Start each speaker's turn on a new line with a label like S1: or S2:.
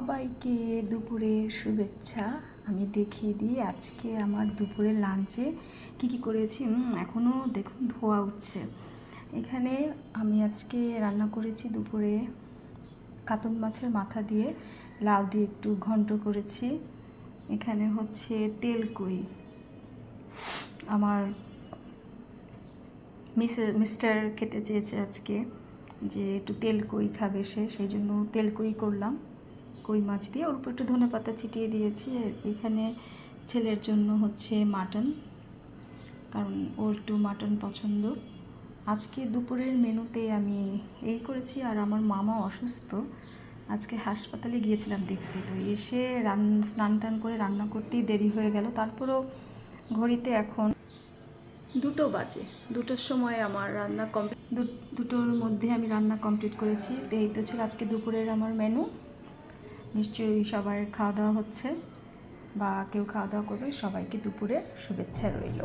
S1: সবাইকে দুপুরের শুভেচ্ছা। আমি দেখিয়ে দিই আজকে আমার দুপুরের লাঞ্চে কি করেছি। এখনও দেখুন ধোয়া উঠছে। এখানে আমি আজকে রান্না করেছি দুপুরে কাতল মাছের মাথা দিয়ে লাউ দিয়ে একটু ঘন্ট করেছি। এখানে হচ্ছে তেলকুই, আমার মিস্টার খেতে চেয়েছে আজকে যে একটু তেলকুই খাবে সে, সেই জন্য তেলকুই করলাম কই মাছ দিয়ে। ওর উপর একটু ধনেপাতা ছিটিয়ে দিয়েছি। আর এখানে ছেলের জন্য হচ্ছে মাটন, কারণ ওর একটু মাটন পছন্দ। আজকে দুপুরের মেনুতে আমি এই করেছি। আর আমার মামা অসুস্থ, আজকে হাসপাতালে গিয়েছিলাম দেখতে, তো এসে স্নান টান করে রান্না করতেই দেরি হয়ে গেল। তারপরও ঘড়িতে এখন 2টো বাজে, 2টোর সময় আমার রান্না কমপ্লিট, 2টোর মধ্যে আমি রান্না কমপ্লিট করেছি। তো এই তো ছিল আজকে দুপুরের আমার মেনু। নিশ্চয়ই সবার খাওয়া দাওয়া হচ্ছে বা কেউ খাওয়া দাওয়া করবে। সবাইকে দুপুরে শুভেচ্ছা রইল।